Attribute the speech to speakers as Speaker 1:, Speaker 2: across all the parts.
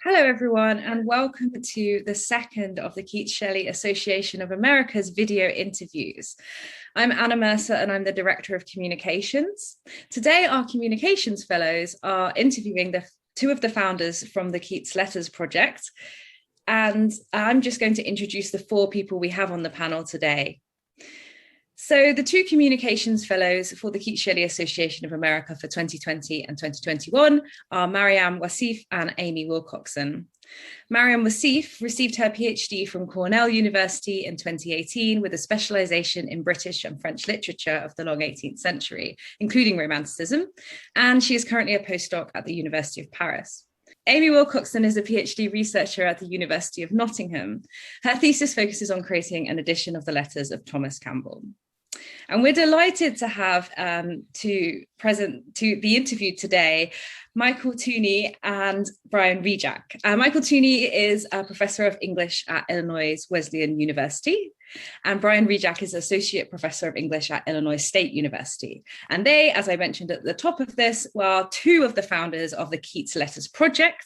Speaker 1: Hello, everyone, and welcome to the second of the Keats-Shelley Association of America's video interviews. I'm Anna Mercer, and I'm the Director of Communications. Today, our Communications Fellows are interviewing two of the founders from the Keats Letters Project, and I'm just going to introduce the four people we have on the panel today. So the two communications fellows for the Keats-Shelley Association of America for 2020 and 2021 are Mariam Wassif and Amy Wilcockson. Mariam Wassif received her PhD from Cornell University in 2018 with a specialization in British and French literature of the long 18th century, including Romanticism, and she is currently a postdoc at the University of Paris. Amy Wilcockson is a PhD researcher at the University of Nottingham. Her thesis focuses on creating an edition of the letters of Thomas Campbell. And we're delighted to have to be interviewed today Michael Tooney and Brian Rejack. Michael Tooney is a professor of English at Illinois Wesleyan University, and Brian Rejack is associate professor of English at Illinois State University. And they, as I mentioned at the top of this, were two of the founders of the Keats Letters Project,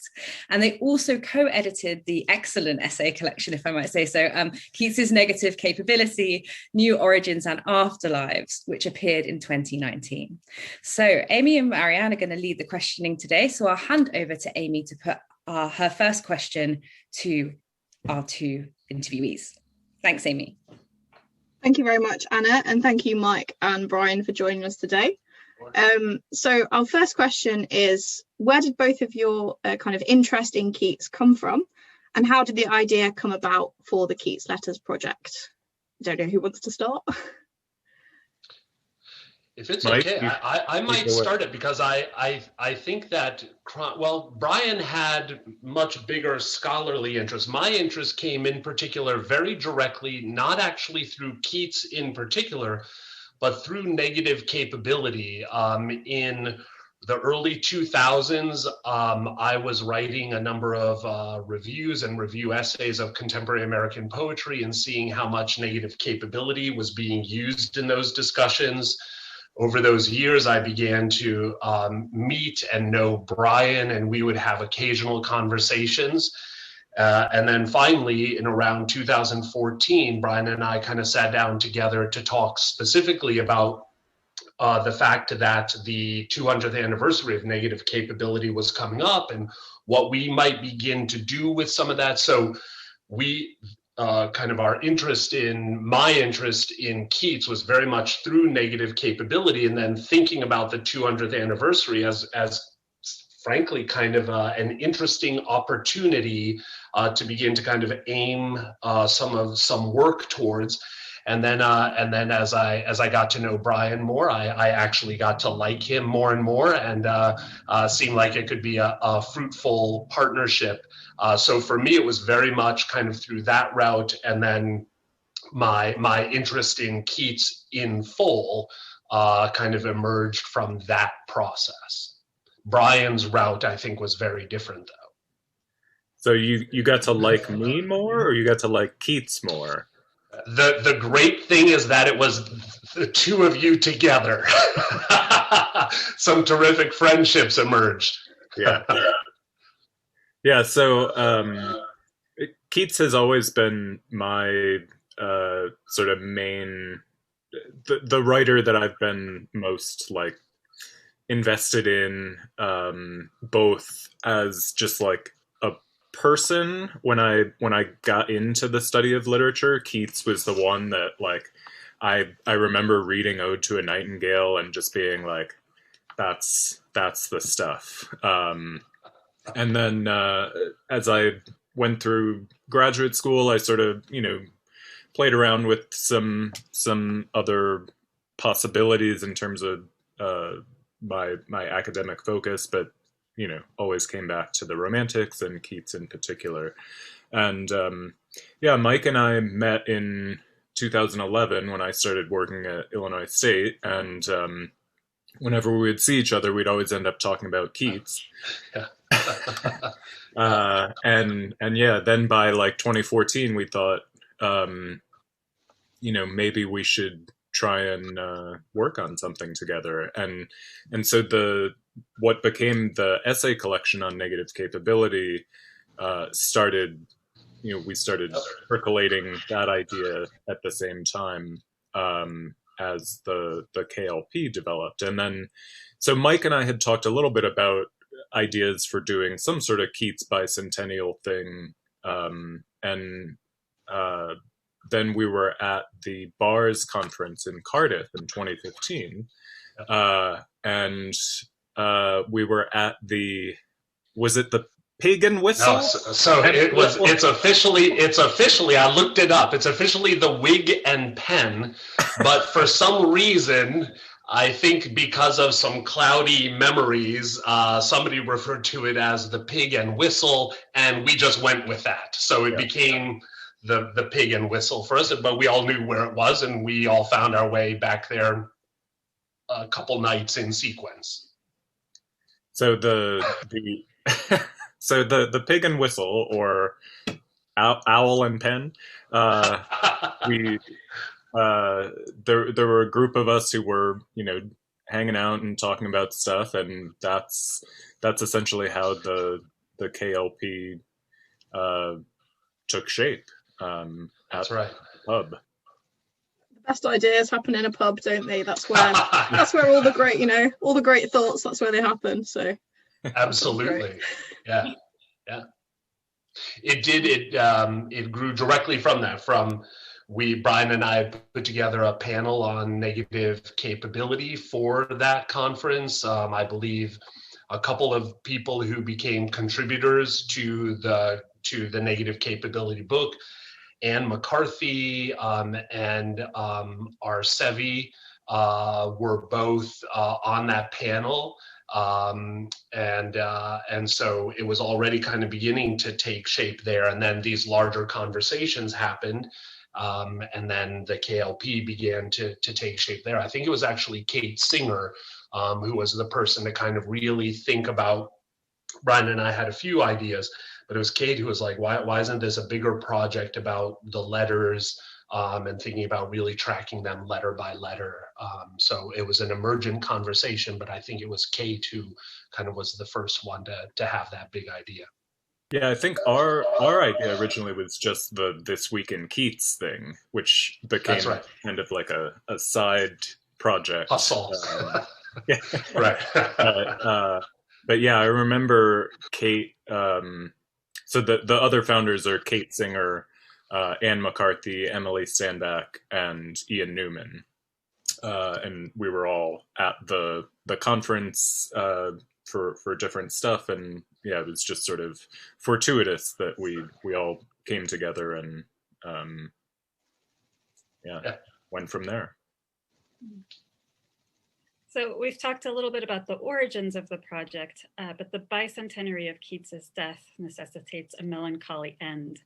Speaker 1: and they also co-edited the excellent essay collection, if I might say so, Keats's Negative Capability, New Origins and Afterlives, which appeared in 2019. So Amy and Marianne are going to lead the questioning today, so I'll hand over to Amy to put her first question to our two interviewees. Thanks, Amy.
Speaker 2: Thank you very much, Anna, and thank you, Mike and Brian, for joining us today. So our first question is, where did both of your kind of interest in Keats come from, and how did the idea come about for the Keats Letters Project? I don't know who wants to start.
Speaker 3: If it's Mike, okay, I might start it because I think that, well, Brian had much bigger scholarly interest. My interest came in particular very directly, not actually through Keats in particular, but through negative capability. In the early 2000s, I was writing a number of reviews and review essays of contemporary American poetry and seeing how much negative capability was being used in those discussions. Over those years, I began to meet and know Brian, and we would have occasional conversations. And then finally, in around 2014, Brian and I kind of sat down together to talk specifically about the fact that the 200th anniversary of negative capability was coming up and what we might begin to do with some of that. So we kind of my interest in Keats was very much through negative capability, and then thinking about the 200th anniversary as frankly kind of an interesting opportunity to begin to kind of aim some work towards. And then as I got to know Brian more, I actually got to like him more and more, and seemed like it could be a fruitful partnership. So for me, it was very much kind of through that route, and then my interest in Keats in full kind of emerged from that process. Brian's route, I think, was very different, though.
Speaker 4: So you got to like me more, or you got to like Keats more?
Speaker 3: The great thing is that it was the two of you together. Some terrific friendships emerged.
Speaker 4: Yeah. Yeah, so Keats has always been my sort of main, the writer that I've been most like invested in, both as just like a person. When I got into the study of literature, Keats was the one that like I remember reading Ode to a Nightingale and just being like, that's the stuff. And then as I went through graduate school, I sort of, played around with some other possibilities in terms of my academic focus, but, always came back to the Romantics and Keats in particular. And Mike and I met in 2011 when I started working at Illinois State, and whenever we would see each other, we'd always end up talking about Keats.
Speaker 3: Yeah.
Speaker 4: Then by like 2014, we thought, maybe we should try and work on something together. And so what became the essay collection on negative capability started, we started percolating that idea at the same time as the KLP developed. And then, so Mike and I had talked a little bit about ideas for doing some sort of Keats bicentennial thing. And then we were at the BARS conference in Cardiff in 2015. And we were at was it the Pig and Whistle?
Speaker 3: No, so it's officially, I looked it up. It's officially the Wig and Pen, but for some reason, I think because of some cloudy memories, somebody referred to it as the Pig and Whistle, and we just went with that. So it became the Pig and Whistle for us, but we all knew where it was, and we all found our way back there a couple nights in sequence.
Speaker 4: So so the Pig and Whistle, or Owl and Pen, there were a group of us who were, hanging out and talking about stuff, and that's essentially how the KLP took shape.
Speaker 3: That's right.
Speaker 4: The pub.
Speaker 2: The best ideas happen in a pub, don't they? That's where all the great, all the great thoughts. That's where they happen. So.
Speaker 3: Absolutely. Yeah. It did. It grew directly from that. Brian and I put together a panel on negative capability for that conference. I believe a couple of people who became contributors to the negative capability book, Anne McCarthy and Arsevi were both on that panel. And so it was already kind of beginning to take shape there. And then these larger conversations happened. And then the KLP began to take shape there. I think it was actually Kate Singer, who was the person to kind of really think about. Brian and I had a few ideas, but it was Kate who was like, why isn't this a bigger project about the letters, and thinking about really tracking them letter by letter. So it was an emergent conversation, but I think it was Kate who kind of was the first one to have that big idea.
Speaker 4: Yeah, I think our idea originally was just the This Week in Keats thing, which became kind of like a side project.
Speaker 3: Hustle.
Speaker 4: Yeah.
Speaker 3: Right.
Speaker 4: But yeah, I remember Kate. So the other founders are Kate Singer, Anne McCarthy, Emily Sandback, and Ian Newman. And we were all at the conference for different stuff, and yeah, it was just sort of fortuitous that we all came together and went from there.
Speaker 5: So we've talked a little bit about the origins of the project, but the bicentenary of Keats's death necessitates a melancholy end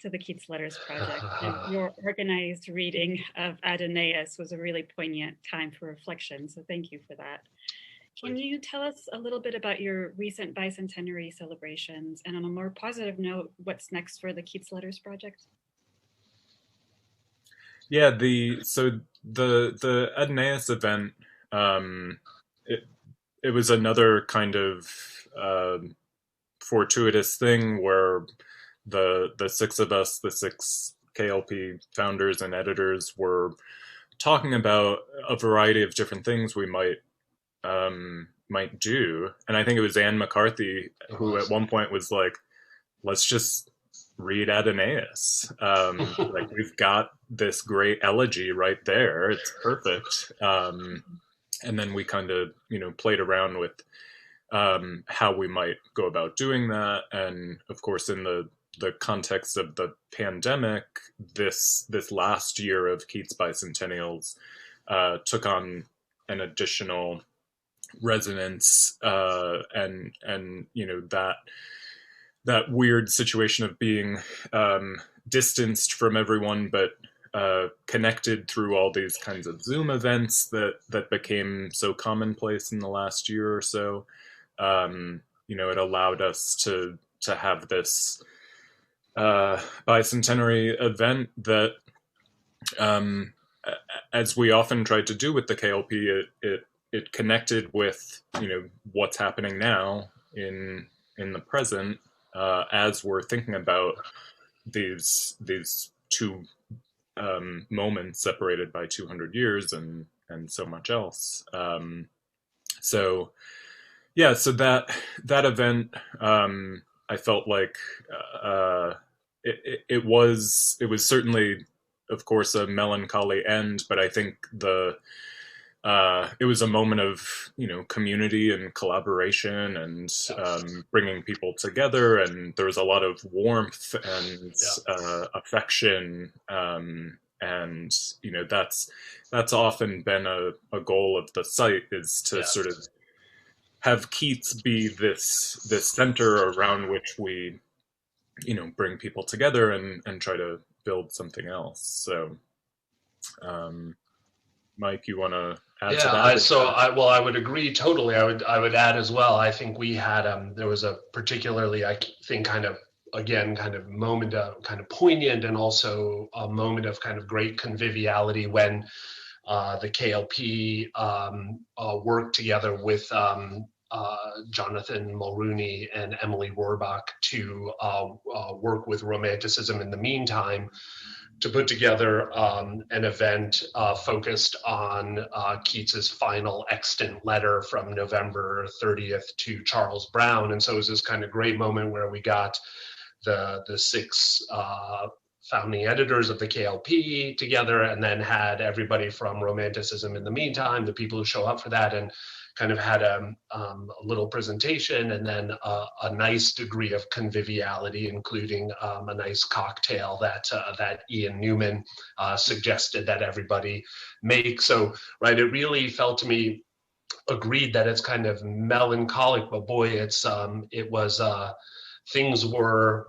Speaker 5: to the Keats Letters Project. And your organized reading of Adonais was a really poignant time for reflection, so thank you for that. Can you tell us a little bit about your recent bicentenary celebrations, and on a more positive note, what's next for the Keats Letters Project?
Speaker 4: Yeah, the Adonais event, it was another kind of fortuitous thing where the six of us, the six KLP founders and editors, were talking about a variety of different things we might do. And I think it was Anne McCarthy who at one point was like, let's just read Adonais. Like, we've got this great elegy right there. It's perfect. And then we kind of, played around with how we might go about doing that. And of course, in the context of the pandemic, this last year of Keats Bicentennials took on an additional resonance, and that weird situation of being distanced from everyone, but connected through all these kinds of Zoom events that became so commonplace in the last year or so. It allowed us to have this bicentenary event that, as we often tried to do with the KLP, it connected with what's happening now in the present, as we're thinking about these two moments separated by 200 years and so much else. So that event, I felt like it was certainly, of course, a melancholy end, but I think it was a moment of, community and collaboration and bringing people together, and there was a lot of warmth and affection, and that's often been a goal of the site, is to sort of have Keats be this center around which we bring people together and try to build something else. So Mike, you want to add to that?
Speaker 3: I would agree totally. I would add as well. I think we had there was a particularly, I think, kind of moment of kind of poignant, and also a moment of kind of great conviviality when the KLP worked together with Jonathan Mulrooney and Emily Rohrbach to work with Romanticism in the meantime, to put together an event focused on Keats's final extant letter from November 30th to Charles Brown. And so it was this kind of great moment where we got the six founding editors of the KLP together, and then had everybody from Romanticism in the meantime, the people who show up for that, and kind of had a little presentation, and then a nice degree of conviviality, including a nice cocktail that Ian Newman suggested that everybody make. So, right, it really felt to me, agreed that it's kind of melancholic, but boy, it was things were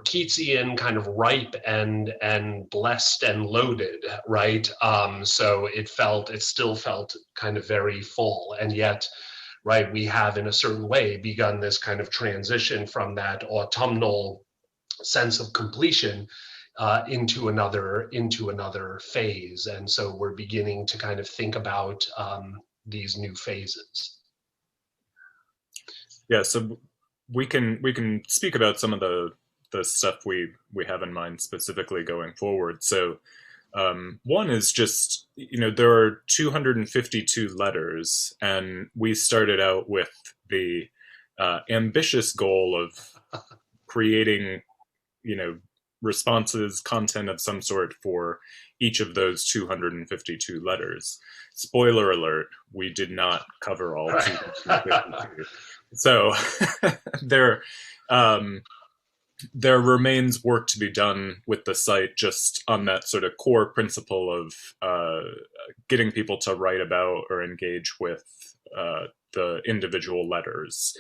Speaker 3: Keatsian, kind of ripe and blessed and loaded, right? So it still felt kind of very full, and yet, right, we have in a certain way begun this kind of transition from that autumnal sense of completion into another phase, and so we're beginning to kind of think about these new phases.
Speaker 4: Yeah, so we can speak about some of the stuff we have in mind specifically going forward. So one is just, there are 252 letters, and we started out with the ambitious goal of creating, responses, content of some sort for each of those 252 letters. Spoiler alert, we did not cover all 252. So there remains work to be done with the site, just on that sort of core principle of getting people to write about or engage with the individual letters.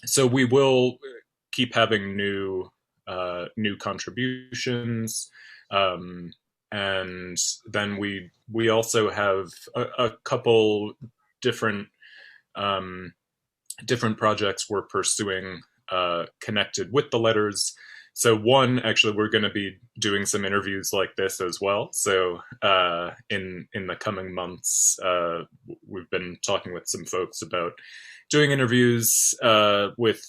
Speaker 4: So we will keep having new contributions, and then we also have a couple different projects we're pursuing connected with the letters. So one, actually, we're going to be doing some interviews like this as well. So in the coming months, we've been talking with some folks about doing interviews with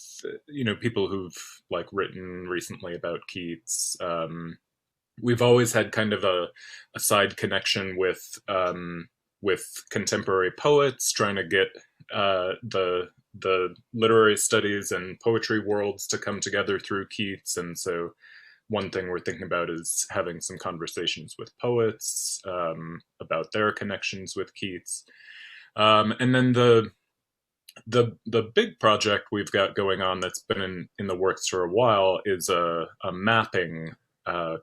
Speaker 4: people who've written recently about Keats. We've always had kind of a side connection with contemporary poets, trying to get the literary studies and poetry worlds to come together through Keats. And so one thing we're thinking about is having some conversations with poets about their connections with Keats. And then the big project we've got going on that's been in the works for a while is a mapping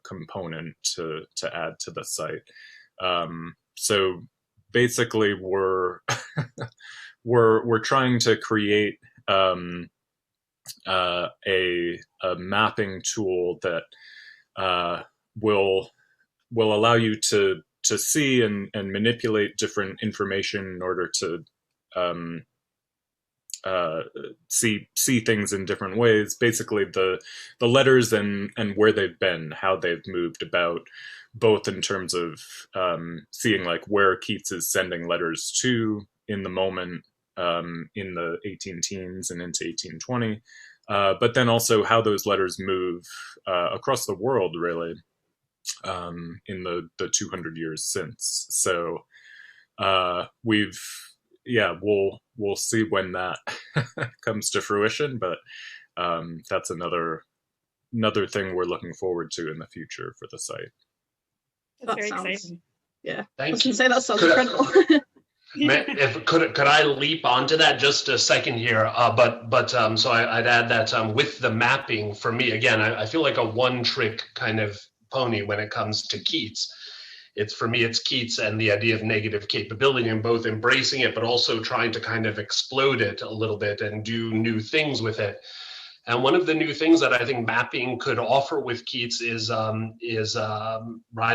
Speaker 4: component to add to the site. So basically we're trying to create a mapping tool that will allow you to see and manipulate different information in order to see things in different ways. Basically the letters and where they've been, how they've moved about, both in terms of seeing where Keats is sending letters to in the moment, in the 18 teens and into 1820, but then also how those letters move across the world, really, in the 200 years since. So we'll see when that comes to fruition, but that's another thing we're looking forward to in the future for the site.
Speaker 5: That's very exciting.
Speaker 2: Yeah,
Speaker 3: thank you.
Speaker 2: Say that sounds incredible.
Speaker 3: Could I leap onto that just a second here? So I'd add that with the mapping, for me, again, I feel like a one-trick kind of pony when it comes to Keats. For me, it's Keats and the idea of negative capability, and both embracing it, but also trying to kind of explode it a little bit and do new things with it. And one of the new things that I think mapping could offer with Keats is Ryan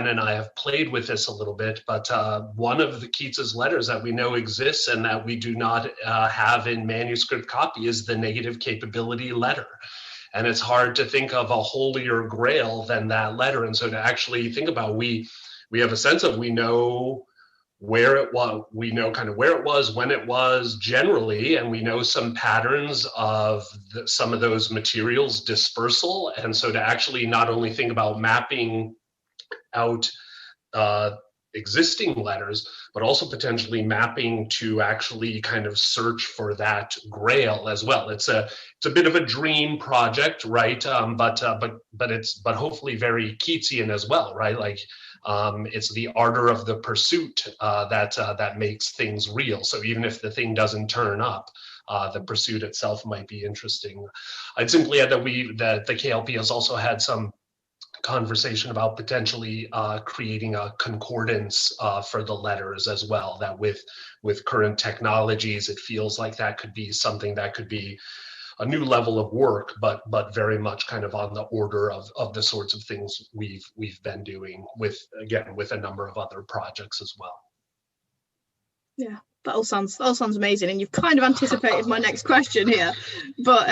Speaker 3: and I have played with this a little bit, but one of the Keats's letters that we know exists and that we do not have in manuscript copy is the negative capability letter. And it's hard to think of a holier grail than that letter. And so to actually think about, we have a sense of, we know where it was, we know kind of where it was, when it was generally, and we know some patterns of some of those materials dispersal. And so to actually not only think about mapping out existing letters, but also potentially mapping to actually kind of search for that grail as well. It's a bit of a dream project, right? But hopefully very Keatsian as well, right? Like it's the ardor of the pursuit that makes things real. So even if the thing doesn't turn up, the pursuit itself might be interesting. I'd simply add that the KLP has also had some conversation about potentially creating a concordance for the letters as well, that with current technologies, it feels like that could be something that could be a new level of work, but very much kind of on the order of the sorts of things we've been doing with a number of other projects as well.
Speaker 2: Yeah, that all sounds amazing, and you've kind of anticipated my next question here. But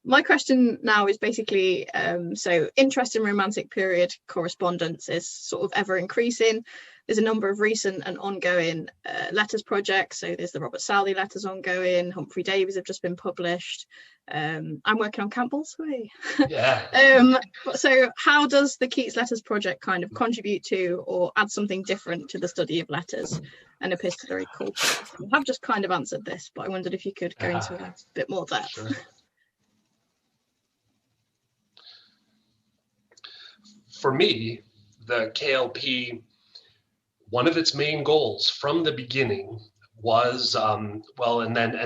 Speaker 2: my question now is basically, so interest in Romantic period correspondence is sort of ever increasing. There's a number of recent and ongoing letters projects. So there's the Robert Southey letters ongoing. Humphrey Davies have just been published. I'm working on Campbell's way.
Speaker 3: Yeah.
Speaker 2: So how does the Keats Letters Project kind of contribute to or add something different to the study of letters and epistolary culture? You have just kind of answered this, but I wondered if you could go into a bit more depth.
Speaker 3: Sure. For me, the KLP, one of its main goals from the beginning was, and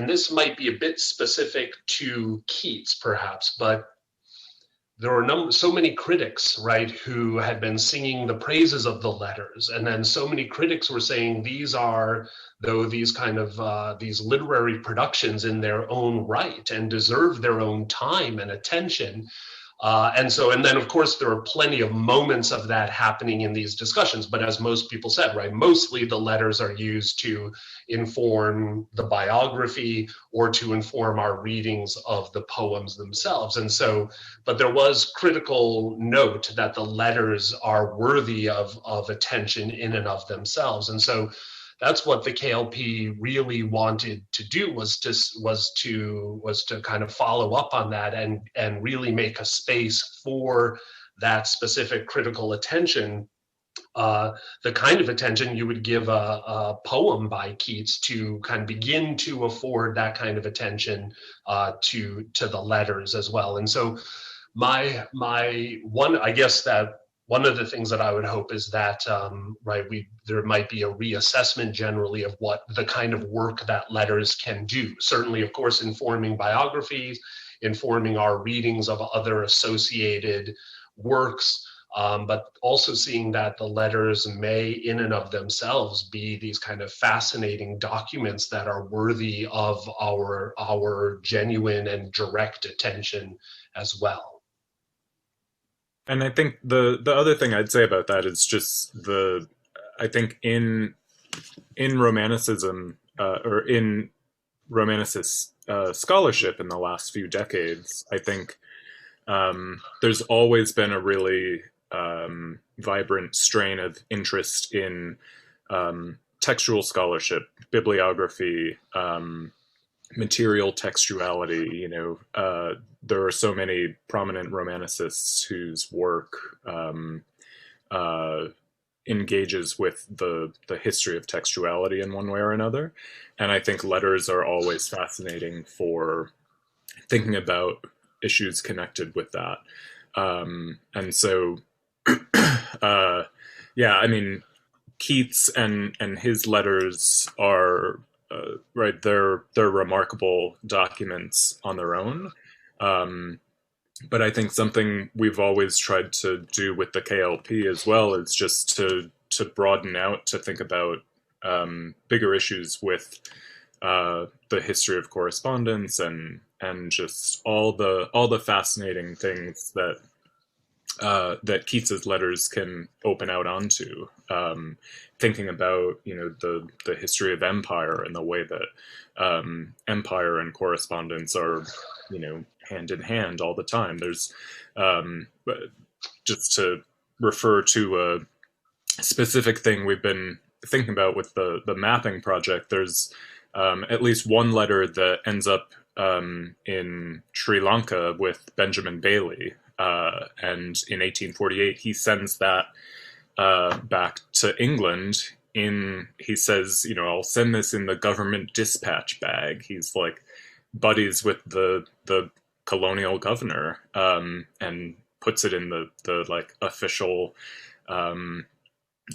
Speaker 3: this might be a bit specific to Keats perhaps, but there were so many critics, right, who had been singing the praises of the letters, and then so many critics were saying these are, though, these kind of these literary productions in their own right and deserve their own time and attention. And then of course there are plenty of moments of that happening in these discussions, but as most people said, right, mostly the letters are used to inform the biography or to inform our readings of the poems themselves. And so, but there was critical note that the letters are worthy of attention in and of themselves. And so that's what the KLP really wanted to do, was to kind of follow up on that and really make a space for that specific critical attention, the kind of attention you would give a poem by Keats, to kind of begin to afford that kind of attention to the letters as well. And so my one, I guess that one of the things that I would hope is that, there might be a reassessment generally of what the kind of work that letters can do. Certainly, of course, informing biographies, informing our readings of other associated works, but also seeing that the letters may, in and of themselves, be these kind of fascinating documents that are worthy of our genuine and direct attention as well.
Speaker 4: And I think the other thing I'd say about that is just I think in Romanticism or in Romanicist scholarship in the last few decades, I think there's always been a really vibrant strain of interest in textual scholarship, bibliography, material textuality. There are so many prominent Romanticists whose work engages with the history of textuality in one way or another. And I think letters are always fascinating for thinking about issues connected with that. And so, yeah, I mean, Keats and his letters are, right, they're remarkable documents on their own. But I think something we've always tried to do with the KLP as well is just to broaden out, to think about bigger issues with the history of correspondence and just all the fascinating things that that Keats's letters can open out onto. Thinking about the history of empire and the way that empire and correspondence are hand in hand all the time. There's just to refer to a specific thing we've been thinking about with the mapping project. There's at least one letter that ends up in Sri Lanka with Benjamin Bailey, and in 1848 he sends that back to England. He says, I'll send this in the government dispatch bag. He's like buddies with the colonial governor, and puts it in the like official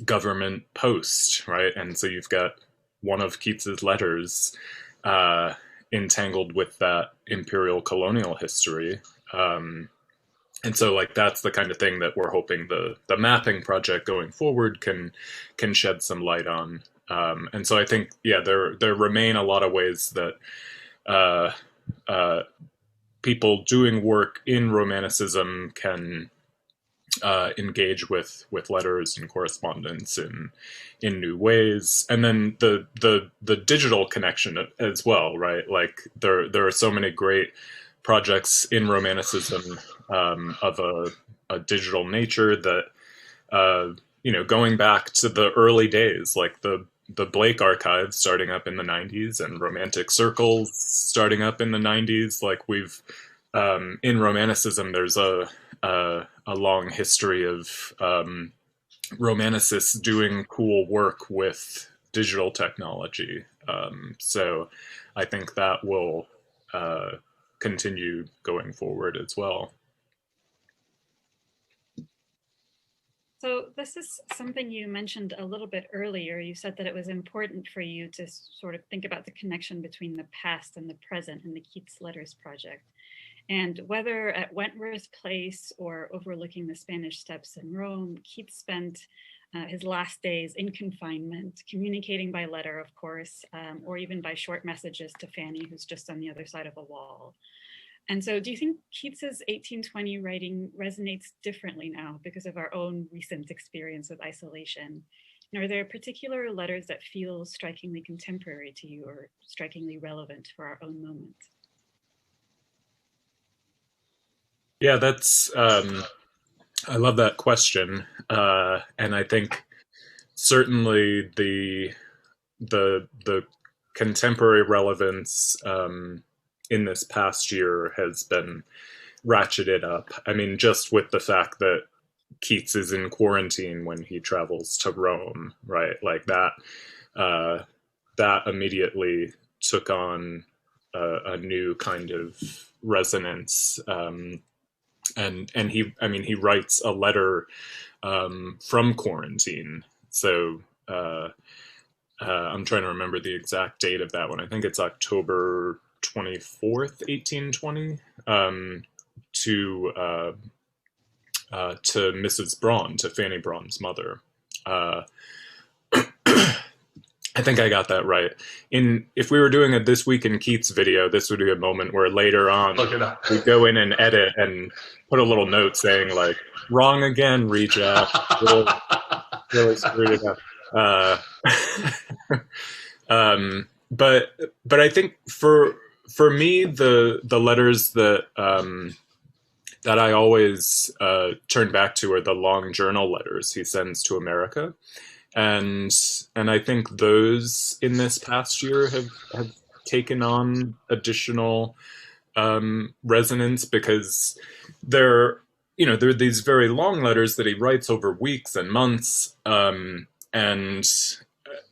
Speaker 4: government post, right? And so you've got one of Keats's letters entangled with that imperial colonial history. And so like that's the kind of thing that we're hoping the mapping project going forward can shed some light on. And so I think, yeah, there remain a lot of ways that people doing work in Romanticism can engage with letters and correspondence in new ways. And then the digital connection as well, right? Like there are so many great projects in Romanticism of a digital nature that going back to the early days, like the Blake archive starting up in the 90s and romantic circles starting up in the 90s. Like we've in Romanticism, there's a long history of Romanticists doing cool work with digital technology. So I think that will continue going forward as well.
Speaker 5: So this is something you mentioned a little bit earlier. You said that it was important for you to sort of think about the connection between the past and the present in the Keats Letters Project. And whether at Wentworth Place or overlooking the Spanish Steps in Rome, Keats spent his last days in confinement, communicating by letter, of course, or even by short messages to Fanny, who's just on the other side of a wall. And so do you think Keats's 1820 writing resonates differently now because of our own recent experience with isolation? And are there particular letters that feel strikingly contemporary to you or strikingly relevant for our own moment?
Speaker 4: Yeah, that's, I love that question. And I think certainly the contemporary relevance in this past year has been ratcheted up. I mean, just with the fact that Keats is in quarantine when he travels to Rome, right? Like that immediately took on a new kind of resonance. And he writes a letter from quarantine. So I'm trying to remember the exact date of that one. I think it's October 24th, 1820, to Mrs. Braun, to Fanny Braun's mother. I think I got that right. If we were doing a This Week in Keats video, this would be a moment where later on we go in and edit and put a little note saying like, wrong again, Rejack. Really screwed it up. But I think for me, the letters that that I always turn back to are the long journal letters he sends to America. And I think those in this past year have taken on additional resonance, because there are these very long letters that he writes over weeks and months, and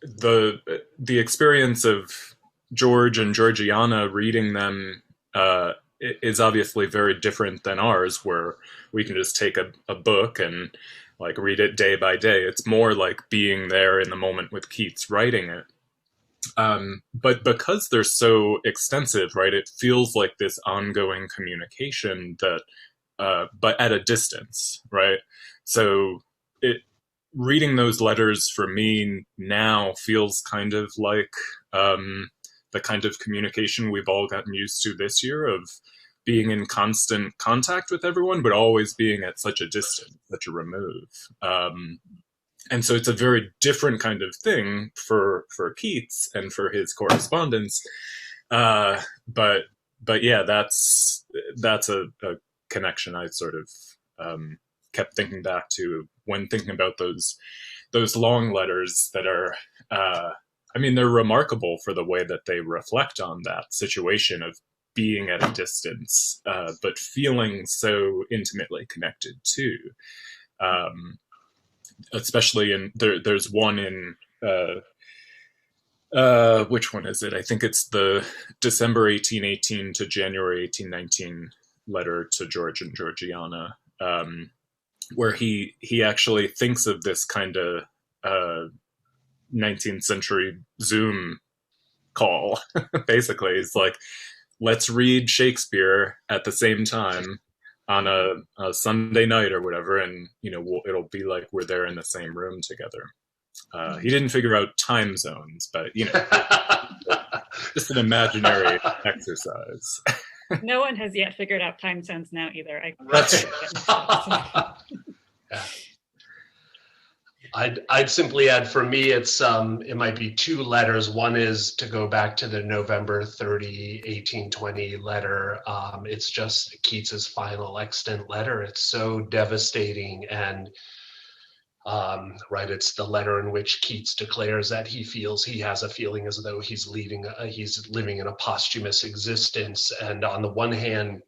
Speaker 4: the experience of George and Georgiana reading them is obviously very different than ours, where we can just take a book and like read it day by day. It's more like being there in the moment with Keats writing it. But because they're so extensive, right, it feels like this ongoing communication that, but at a distance, right? So reading those letters for me now feels kind of like the kind of communication we've all gotten used to this year, of being in constant contact with everyone, but always being at such a distance, such a remove. And so it's a very different kind of thing for Keats and for his correspondence. But yeah, that's a connection I sort of kept thinking back to when thinking about those long letters that are, I mean, they're remarkable for the way that they reflect on that situation of being at a distance, but feeling so intimately connected too. Especially there's one in, which one is it? I think it's the December 1818 to January 1819 letter to George and Georgiana, where he actually thinks of this kind of 19th century Zoom call. Basically, it's like, let's read Shakespeare at the same time on a Sunday night or whatever, and it'll be like we're there in the same room together. He didn't figure out time zones, but just an imaginary exercise.
Speaker 5: No one has yet figured out time zones now either.
Speaker 3: Yeah. I'd simply add, for me, it might be two letters. One is to go back to the November 30, 1820 letter. It's just Keats's final extant letter. It's so devastating, and right, it's the letter in which Keats declares that he feels he has a feeling as though he's living in a posthumous existence. And on the one hand,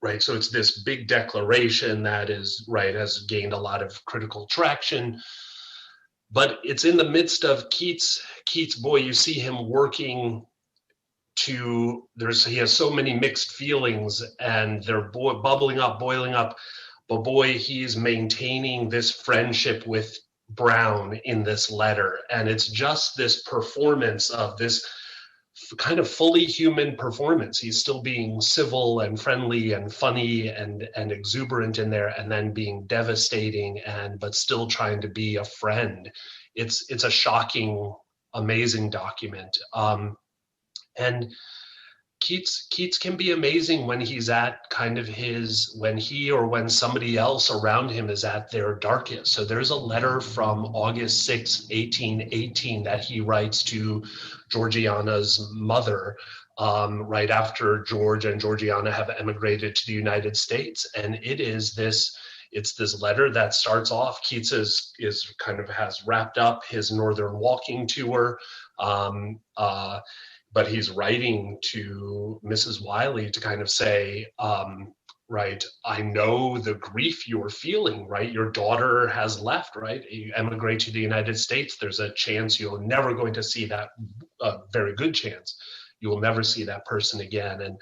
Speaker 3: right, so it's this big declaration that has gained a lot of critical traction, but it's in the midst of Keats, boy, you see him working he has so many mixed feelings, and they're boiling up, but boy, he's maintaining this friendship with Brown in this letter. And it's just this performance of this kind of fully human performance. He's still being civil and friendly and funny and exuberant in there, and then being devastating but still trying to be a friend. It's a shocking, amazing document. And Keats can be amazing when he's at when he or when somebody else around him is at their darkest. So there's a letter from August 6, 1818 that he writes to Georgiana's mother, right after George and Georgiana have emigrated to the United States. And it's this letter that starts off, Keats has wrapped up his Northern walking tour, but he's writing to Mrs. Wiley to kind of say, right, I know the grief you're feeling, right? Your daughter has left, right? You emigrate to the United States. There's a chance you're never going to see that, very good chance, you will never see that person again. And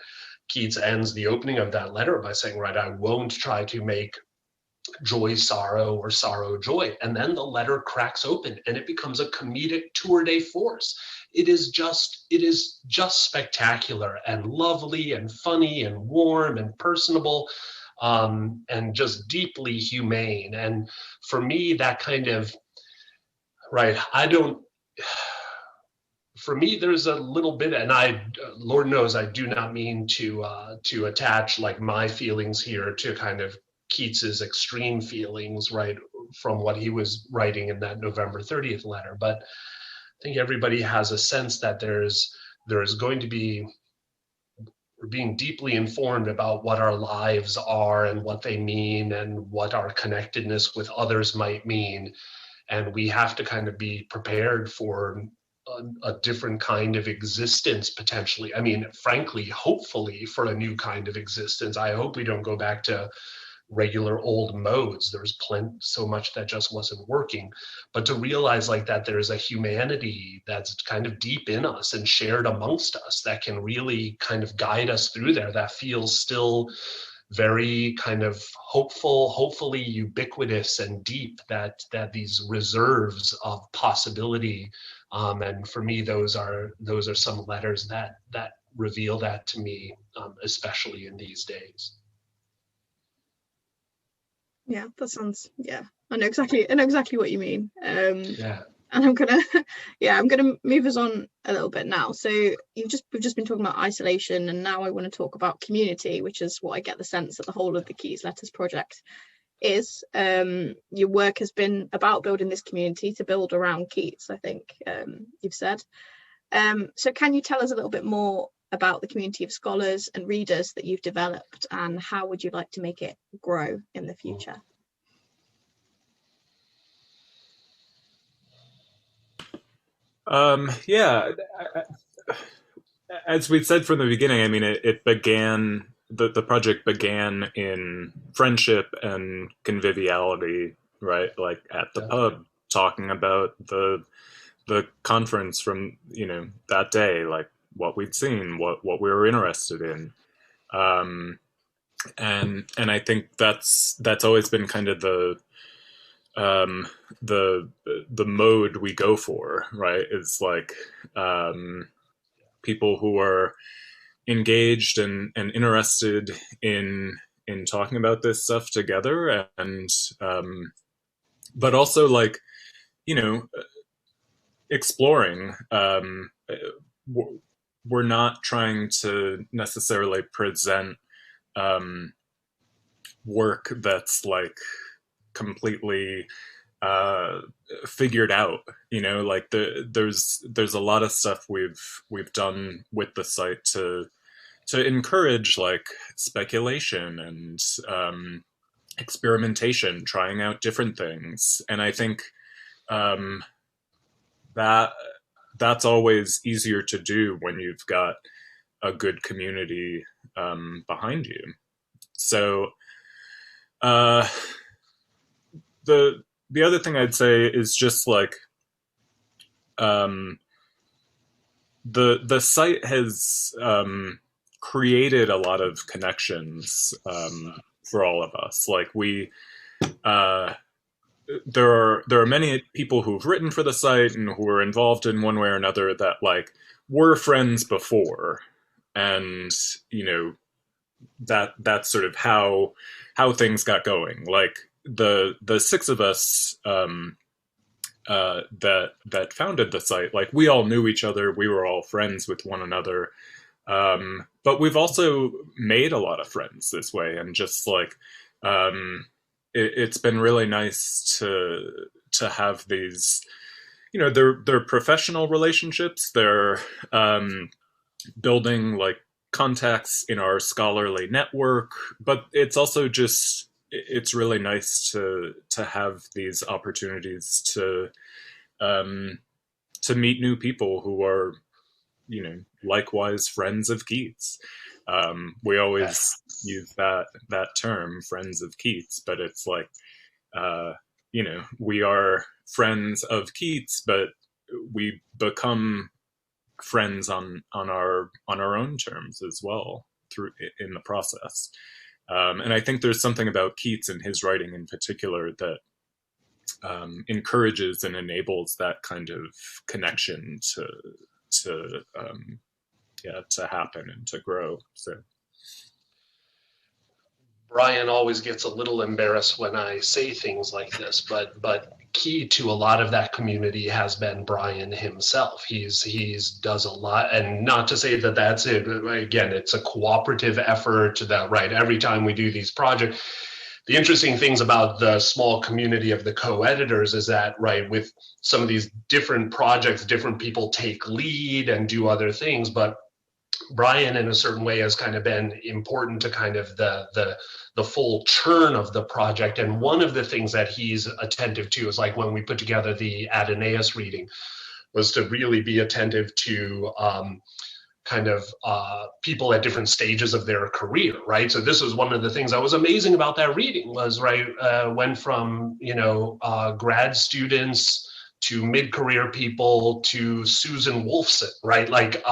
Speaker 3: Keats ends the opening of that letter by saying, right, I won't try to make joy sorrow or sorrow joy. And then the letter cracks open and it becomes a comedic tour de force. It is just spectacular and lovely and funny and warm and personable, and just deeply humane. And for me, that kind of, right, for me, there's a little bit, and Lord knows I do not mean to attach like my feelings here to kind of Keats's extreme feelings, right, from what he was writing in that November 30th letter. But I think everybody has a sense that there's going to be, we're being deeply informed about what our lives are and what they mean and what our connectedness with others might mean. And we have to kind of be prepared for a different kind of existence potentially. I mean, frankly, hopefully for a new kind of existence. I hope we don't go back to regular old modes. There was so much that just wasn't working. But to realize like that there's a humanity that's kind of deep in us and shared amongst us that can really kind of guide us through there, that feels still very kind of hopeful, hopefully ubiquitous and deep, that these reserves of possibility. And for me, those are some letters that reveal that to me, especially in these days.
Speaker 2: Yeah, that sounds, yeah, I know exactly what you mean.
Speaker 3: Yeah.
Speaker 2: And I'm gonna move us on a little bit now. So we've just been talking about isolation, and now I want to talk about community, which is what I get the sense that the whole of the Keats Letters project is. Your work has been about building this community to build around Keats, I think you've said. So can you tell us a little bit more about the community of scholars and readers that you've developed, and how would you like to make it grow in the future?
Speaker 4: Yeah, as we said from the beginning, I mean, it began, the project began in friendship and conviviality, right? Like at the pub, talking about the conference from, that day, like what we'd seen, what we were interested in. And I think that's always been kind of the mode we go for, right? Is like people who are engaged and interested in talking about this stuff together, and but also like, exploring. We're not trying to necessarily present work that's like completely figured out, like there's a lot of stuff we've done with the site to encourage like speculation and experimentation, trying out different things. And I think that's always easier to do when you've got a good community behind you. So the other thing I'd say is just like the site has created a lot of connections for all of us. Like there are many people who've written for the site and who are involved in one way or another that like were friends before, and that's sort of how things got going. Like the six of us that founded the site, like we all knew each other, we were all friends with one another, but we've also made a lot of friends this way, and just like it's been really nice to have these, they're professional relationships, they're building like contacts in our scholarly network, but it's also just, it's really nice to have these opportunities to meet new people who are, likewise friends of Keats. We always use that term, friends of Keats, but it's like, we are friends of Keats, but we become friends on our own terms as well in the process. And I think there's something about Keats and his writing in particular that encourages and enables that kind of connection to happen and to grow. So
Speaker 3: Brian always gets a little embarrassed when I say things like this, but key to a lot of that community has been Brian himself. He's does a lot, and not to say that that's it. Again, it's a cooperative effort that, right, every time we do these projects, the interesting things about the small community of the co-editors is that, right, with some of these different projects, different people take lead and do other things, but Brian in a certain way has kind of been important to kind of the full churn of the project. And one of the things that he's attentive to is like when we put together the Adonais reading, was to really be attentive to people at different stages of their career, right? So this was one of the things that was amazing about that reading was, right, went from, grad students to mid-career people to Susan Wolfson, right? Like,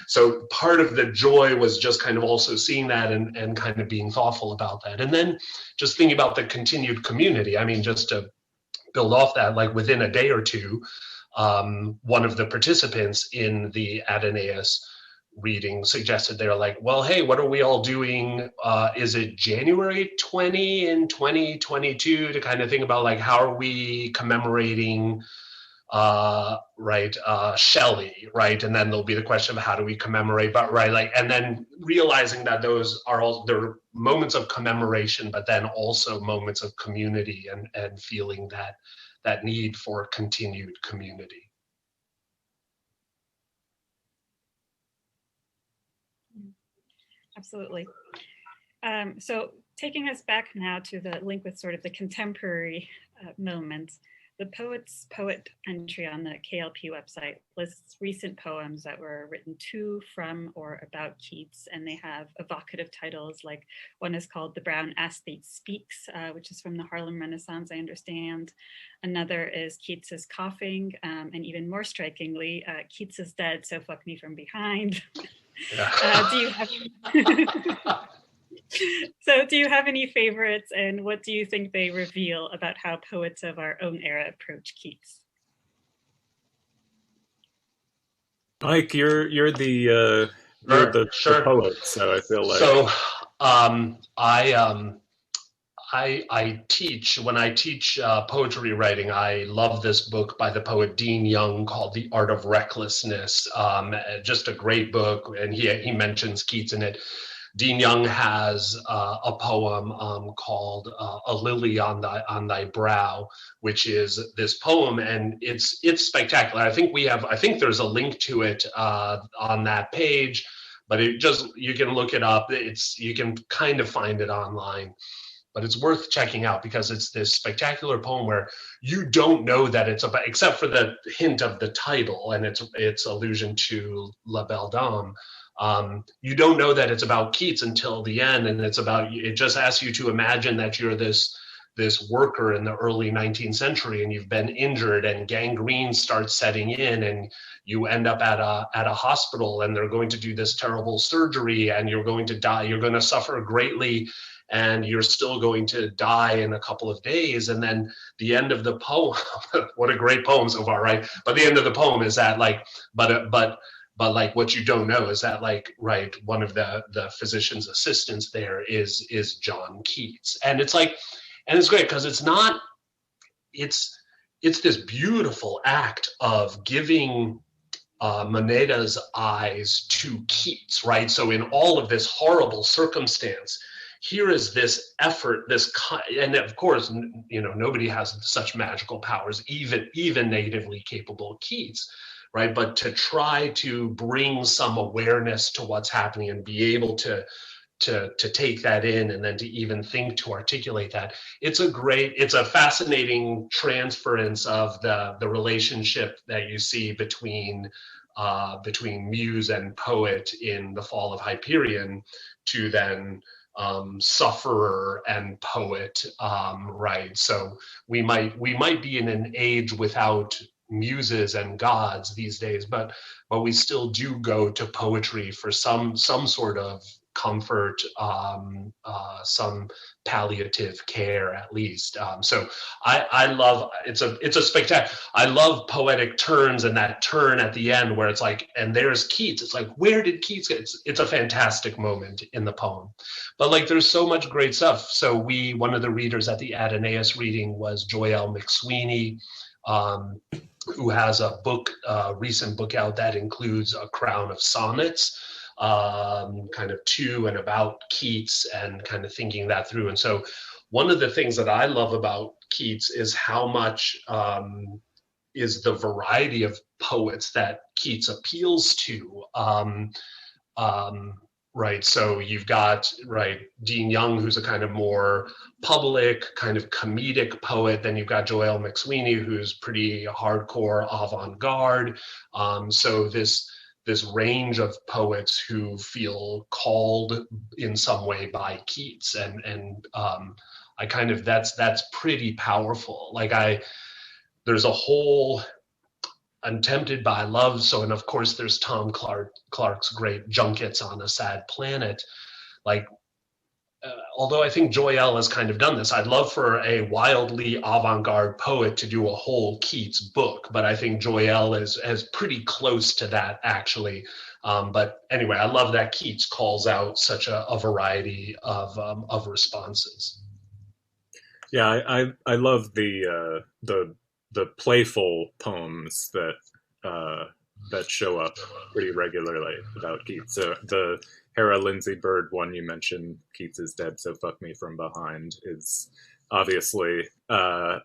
Speaker 3: so part of the joy was just kind of also seeing that and kind of being thoughtful about that. And then just thinking about the continued community. I mean, just to build off that, like within a day or two, one of the participants in the Ateneus reading suggested, they're like, well, hey, what are we all doing? Is it January 20 in 2022 to kind of think about like, how are we commemorating Shelley, right? And then there'll be the question of how do we commemorate, but right, like, and then realizing that those are all, they're moments of commemoration, but then also moments of community and feeling that need for continued community.
Speaker 5: Absolutely. So taking us back now to the link with sort of the contemporary moment, the Poet's Poet entry on the KLP website lists recent poems that were written to, from, or about Keats, and they have evocative titles. Like one is called The Brown Aesthete Speaks, which is from the Harlem Renaissance, I understand. Another is Keats is Coughing, and even more strikingly, Keats is Dead, so fuck me from behind.
Speaker 3: Yeah.
Speaker 5: Do you have any favorites, and what do you think they reveal about how poets of our own era approach Keats?
Speaker 4: Mike, you're the poet, so I feel like.
Speaker 3: So I teach, when I teach poetry writing, I love this book by the poet Dean Young called The Art of Recklessness. Just a great book, and he mentions Keats in it. Dean Young has a poem called "A Lily on Thy Brow," which is this poem, and it's spectacular. I think there's a link to it on that page, but you can look it up. You can kind of find it online, but it's worth checking out because it's this spectacular poem where you don't know that it's about, except for the hint of the title and its allusion to La Belle Dame. You don't know that it's about Keats until the end, and it just asks you to imagine that you're this worker in the early 19th century and you've been injured and gangrene starts setting in and you end up at a hospital and they're going to do this terrible surgery and you're going to die, you're going to suffer greatly, and you're still going to die in a couple of days. And then the end of the poem, what a great poem so far, right? But the end of the poem is that like, but like what you don't know is that like, right, one of the physician's assistants there is John Keats. And it's like, and it's great because it's this beautiful act of giving Moneda's eyes to Keats, right? So in all of this horrible circumstance, here is this effort, and of course, nobody has such magical powers, even natively capable Keats, right? But to try to bring some awareness to what's happening and be able to take that in and then to even think to articulate that, it's a fascinating transference of the relationship that you see between muse and poet in The Fall of Hyperion to then sufferer and poet, right? So we might be in an age without muses and gods these days, but we still do go to poetry for some sort of comfort, some palliative care at least. So I love, it's a spectacular, I love poetic turns, and that turn at the end where it's like, and there's Keats, it's like, where did Keats get? It's a fantastic moment in the poem. But like, there's so much great stuff. So one of the readers at the Ateneus reading was Joyelle McSweeney, who has a recent book out that includes a crown of sonnets, kind of to and about Keats, and kind of thinking that through. And so one of the things that I love about Keats is how much is the variety of poets that Keats appeals to. right? So you've got, right, Dean Young, who's a kind of more public, kind of comedic poet. Then you've got Joelle McSweeney, who's pretty hardcore avant-garde. So this range of poets who feel called in some way by Keats, and I kind of, that's pretty powerful. Like there's a whole I'm Tempted by Love. So, and of course there's Tom Clark's great Junkets on a Sad Planet. Like, although I think Joelle has kind of done this, I'd love for a wildly avant-garde poet to do a whole Keats book, but I think Joelle is pretty close to that, actually. But anyway, I love that Keats calls out such a variety of responses.
Speaker 4: Yeah, I love the playful poems that show up pretty regularly about Keats. So the Hera Lindsay Bird one you mentioned, Keats is dead, so fuck me from behind, is obviously a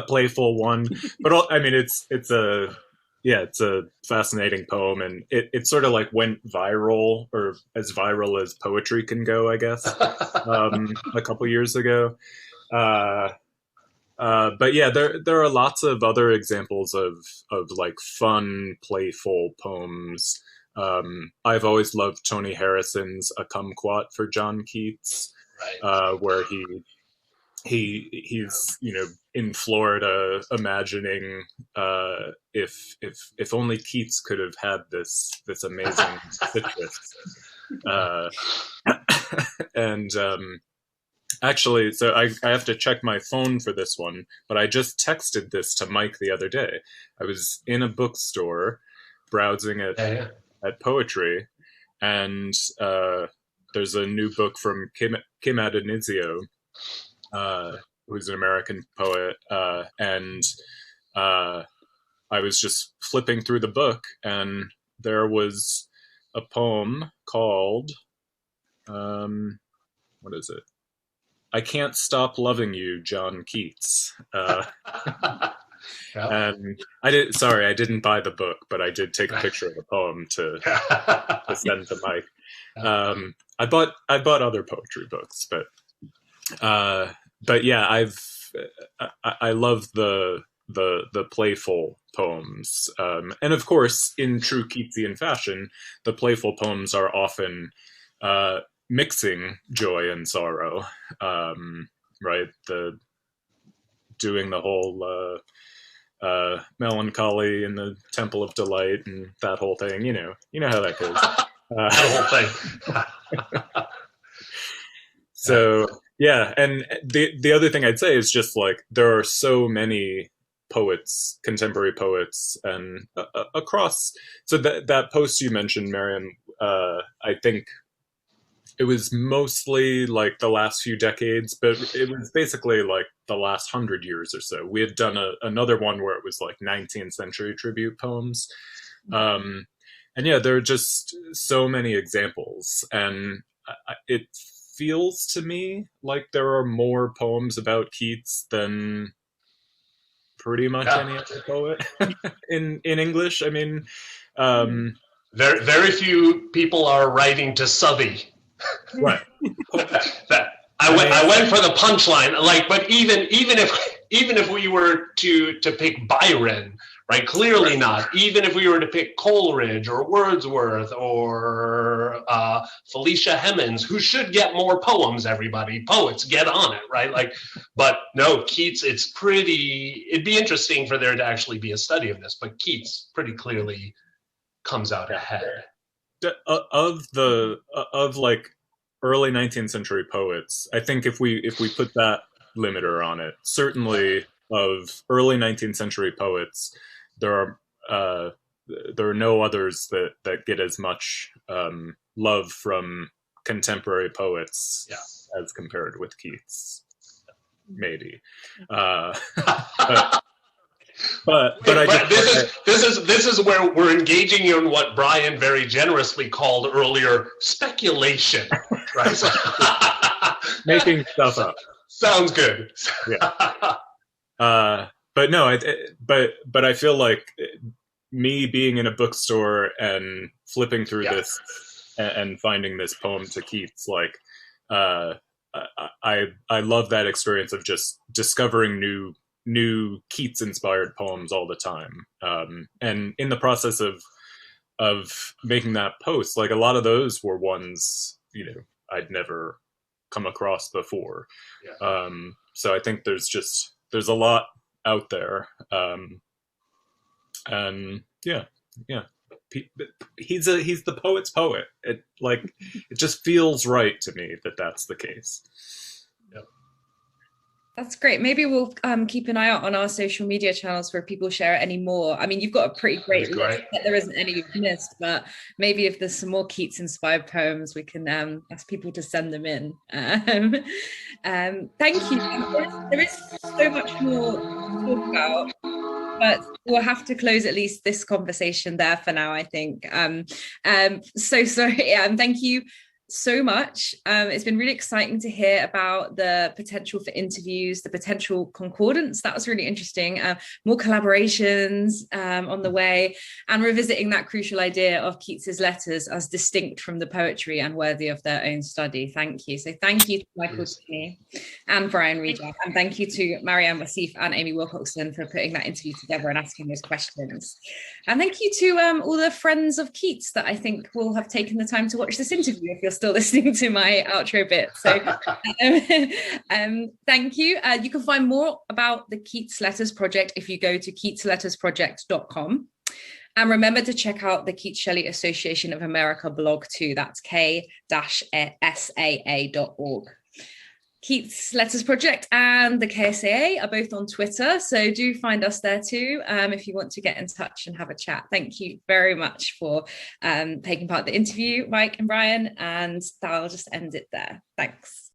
Speaker 4: playful one. But I mean, it's a fascinating poem, and it sort of like went viral, or as viral as poetry can go, I guess, a couple years ago. But yeah, there are lots of other examples of like fun, playful poems. I've always loved Tony Harrison's A Kumquat for John Keats, right. Where he's in Florida imagining if only Keats could have had this amazing citrus, and actually, so I have to check my phone for this one, but I just texted this to Mike the other day. I was in a bookstore browsing at poetry, and there's a new book from Kim Adenizio, who's an American poet, and I was just flipping through the book, and there was a poem called, what is it? I Can't Stop Loving You, John Keats. And I didn't buy the book, but I did take a picture of the poem to send to Mike. I bought other poetry books, but yeah, I love the playful poems, and of course, in true Keatsian fashion, the playful poems are often mixing joy and sorrow, right? Doing the whole melancholy in the Temple of Delight and that whole thing. You know how that goes.
Speaker 3: That whole thing.
Speaker 4: So yeah, and the other thing I'd say is just like there are so many poets, contemporary poets, and across. So that post you mentioned, Mariam, I think it was mostly like the last few decades, but it was basically like the last 100 years or so. We had done another one where it was like 19th century tribute poems. And yeah, there are just so many examples. And it feels to me like there are more poems about Keats than pretty much any other poet in English. I mean,
Speaker 3: very few people are writing to Southey.
Speaker 4: Right.
Speaker 3: I went for the punchline. Like, but even if we were to pick Byron, right? Clearly right. Not. Even if we were to pick Coleridge or Wordsworth or Felicia Hemans, who should get more poems. Everybody, poets, get on it, right? Like, but no, Keats. It'd be interesting for there to actually be a study of this. But Keats pretty clearly comes out ahead.
Speaker 4: Of like early 19th century poets, I think if we put that limiter on it, certainly of early 19th century poets, there are no others that get as much love from contemporary poets as compared with Keats, maybe. But
Speaker 3: this is where we're engaging in what Brian very generously called earlier speculation, right?
Speaker 4: Making stuff up.
Speaker 3: Sounds good.
Speaker 4: Yeah. But no, but I feel like me being in a bookstore and flipping through and finding this poem to Keats, like I love that experience of just discovering new Keats inspired poems all the time. And in the process of making that post, like a lot of those were ones, you know, I'd never come across before.
Speaker 3: Yeah.
Speaker 4: So I think there's a lot out there. And yeah. He's the poet's poet. It just feels right to me that that's the case.
Speaker 3: Yep.
Speaker 1: That's great. Maybe we'll keep an eye out on our social media channels for people share any more. I mean, you've got a pretty great list. There isn't any you've missed, but maybe if there's some more Keats inspired poems, we can ask people to send them in. Thank you. There is so much more to talk about, but we'll have to close at least this conversation there for now, I think. So sorry. Thank you so much. It's been really exciting to hear about the potential for interviews, the potential concordance. That was really interesting. More collaborations on the way, and revisiting that crucial idea of Keats's letters as distinct from the poetry and worthy of their own study. Thank you. So thank you to Michael Tooney and Brian Rejack, and thank you to Mariam Wassif and Amy Wilcockson for putting that interview together and asking those questions. And thank you to all the friends of Keats that I think will have taken the time to watch this interview if you're still listening to my outro bit. So thank you. You can find more about the Keats Letters Project if you go to keatslettersproject.com. And remember to check out the Keats-Shelley Association of America blog too. That's K-SAA.org. Keats Letters Project and the K-SAA are both on Twitter, so do find us there too if you want to get in touch and have a chat. Thank you very much for taking part in the interview, Mike and Brian, and I'll just end it there. Thanks.